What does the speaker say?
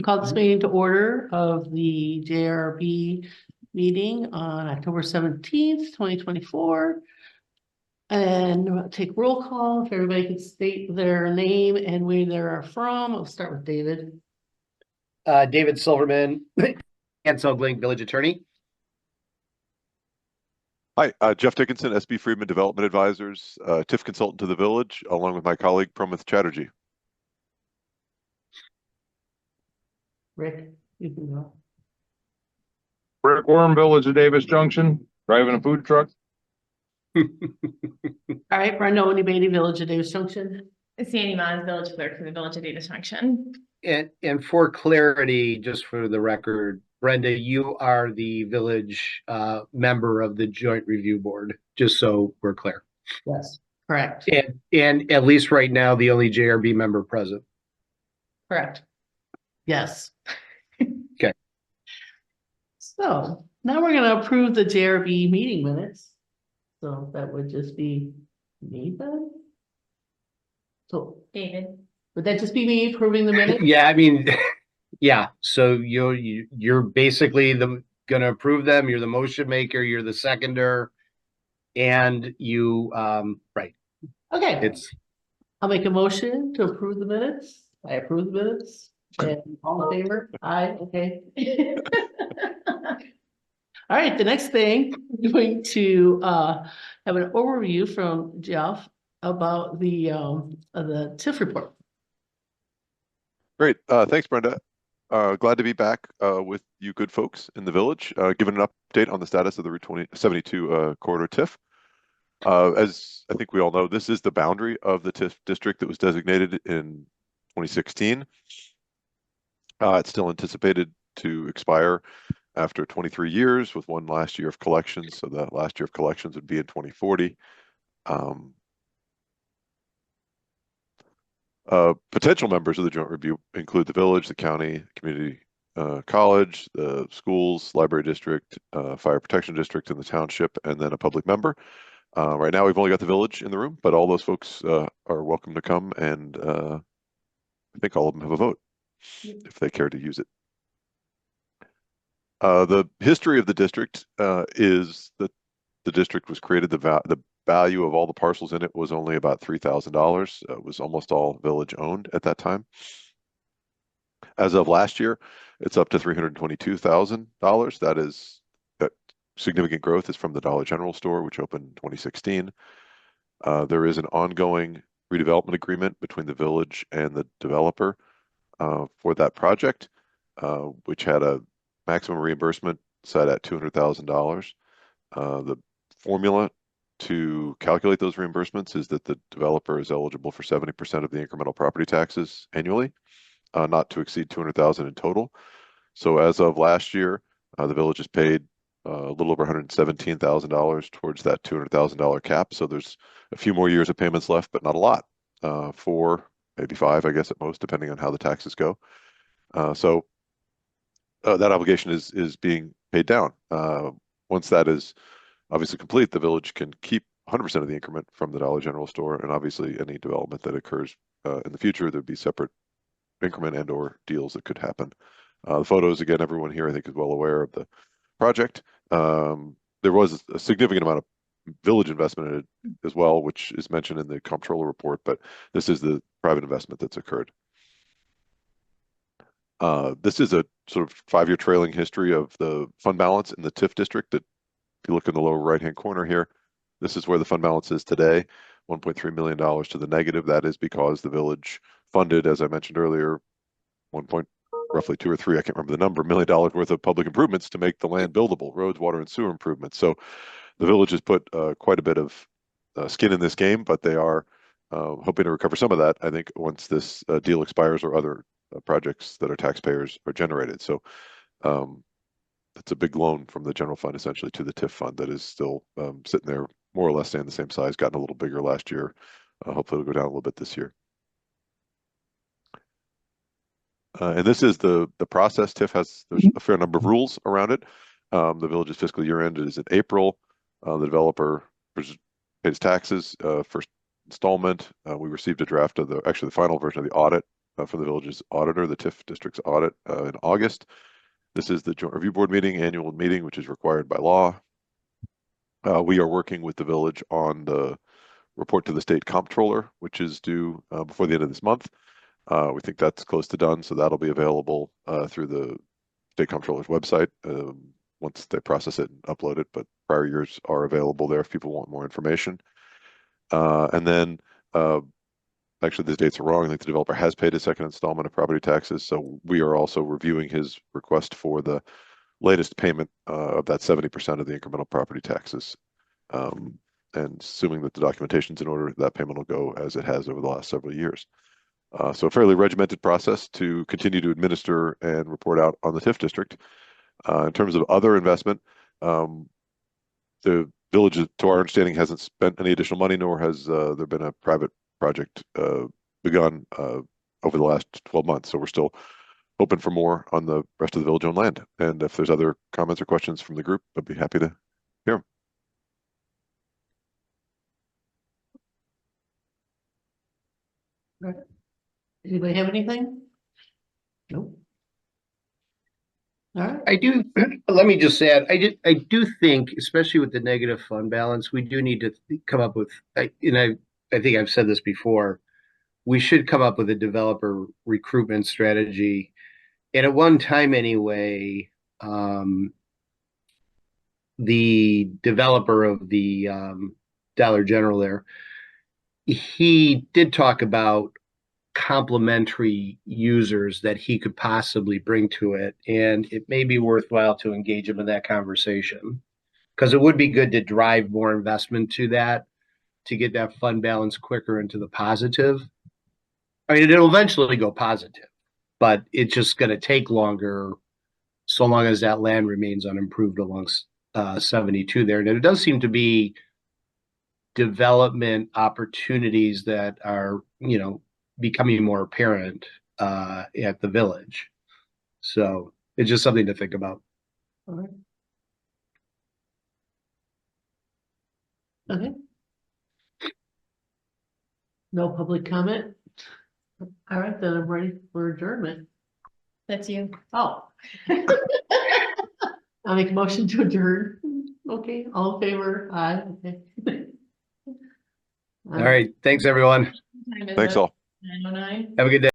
Call this meeting to order of the JRB meeting on October 17th, 2024. And we'll take roll call. If everybody could state their name and where they are from. I'll start with David. David Silverman, Ansel Glink, Village Attorney. Hi, Jeff Dickinson, SB Friedman Development Advisors, TIF consultant to the village, along with my colleague Promith Chatterjee. Rick, you can go. Rick Worm, Village of Davis Junction, driving a food truck. All right, Brenda Onibady, Village of Davis Junction. Sandy Mons, Village Clerk for the Village of Davis Junction. And for clarity, just for the record, Brenda, you are the village member of the Joint Review Board, just so we're clear. Yes, correct. And at least right now, the only JRB member present. Correct. Yes. Okay. So now we're going to approve the JRB meeting minutes. So that would just be me then. So David. would that just be me approving the minutes? Yeah, I mean, yeah. So you're basically gonna approve them. You're the motion maker. You're the seconder, and you right. Okay. I'll make a motion to approve the minutes. I approve the minutes. And all in favor? Aye. Okay. All right. The next thing, we're going to have an overview from Jeff about the TIF report. Great, thanks, Brenda. Glad to be back with you good folks in the village, giving an update on the status of the Route 72 corridor TIF. As I think we all know, this is the boundary of the TIF district that was designated in 2016. It's still anticipated to expire after 23 years with one last year of collections. So that last year of collections would be in 2040. Potential members of the joint review include the village, the county, community college, the schools, library district, fire protection district, and the township, and then a public member. Right now, we've only got the village in the room, but all those folks are welcome to come, and I think all of them have a vote if they care to use it. The history of the district is that the district was created, the value of all the parcels in it was only about $3,000. It was almost all village owned at that time. As of last year, it's up to $322,000. That significant growth is from the Dollar General store, which opened in 2016. There is an ongoing redevelopment agreement between the village and the developer for that project, which had a maximum reimbursement set at $200,000. The formula to calculate those reimbursements is that the developer is eligible for 70% of the incremental property taxes annually, not to exceed $200,000 in total. So as of last year, the village has paid a little over $117,000 towards that $200,000 cap. So there's a few more years of payments left, but not a lot. 4, maybe 5, I guess at most, depending on how the taxes go. So that obligation is being paid down. Once that is obviously complete, the village can keep 100% of the increment from the Dollar General store, and obviously any development that occurs in the future, there'd be separate increment and or deals that could happen. The photos, again, everyone here I think is well aware of the project. There was a significant amount of village investment in it as well, which is mentioned in the comptroller report, but this is the private investment that's occurred. This is a sort of 5-year trailing history of the fund balance in the TIF district. That if you look in the lower right-hand corner here, this is where the fund balance is today, $1.3 million to the negative. That is because the village funded, as I mentioned earlier, roughly 2 or 3, I can't remember the number, $1 million worth of public improvements to make the land buildable, roads, water, and sewer improvements. So the village has put quite a bit of skin in this game, but they are hoping to recover some of that, I think, once this deal expires or other projects that are taxpayers are generated. So it's a big loan from the general fund essentially to the TIF fund that is still sitting there more or less staying the same size, gotten a little bigger last year. Hopefully it'll go down a little bit this year. And this is the process. TIF there's a fair number of rules around it. The village's fiscal year end is in April. The developer pays taxes, first installment. We received a draft of actually the final version of the audit from the village's auditor, the TIF district's audit in August. This is the Joint Review Board meeting, annual meeting, which is required by law. We are working with the village on the report to the state comptroller, which is due before the end of this month. We think that's close to done, so that'll be available through the state comptroller's website once they process it and upload it, but prior years are available there if people want more information. And then actually these dates are wrong. I think the developer has paid his second installment of property taxes, so we are also reviewing his request for the latest payment of that 70% of the incremental property taxes. And assuming that the documentation's in order, that payment will go as it has over the last several years. So a fairly regimented process to continue to administer and report out on the TIF district. In terms of other investment, the village, to our understanding, hasn't spent any additional money, nor has there been a private project begun over the last 12 months. So we're still hoping for more on the rest of the village-owned land. And if there's other comments or questions from the group, I'd be happy to hear them. Anybody have anything? Nope. All right, I do, let me just add, I do think, especially with the negative fund balance, we do need to come up with, I think I've said this before, we should come up with a developer recruitment strategy. And at one time anyway, the developer of the Dollar General there, he did talk about complementary users that he could possibly bring to it, and it may be worthwhile to engage him in that conversation, because it would be good to drive more investment to that, to get that fund balance quicker into the positive. I mean, it'll eventually go positive, but it's just going to take longer so long as that land remains unimproved along 72 there. And it does seem to be development opportunities that are, becoming more apparent at the village. So it's just something to think about. all right. Okay. No public comment? All right, then I'm ready for adjournment. That's you. Oh. I'll make a motion to adjourn. Okay, all in favor? Aye, okay. All right. Thanks, everyone. Thanks all. 9:09. Have a good day.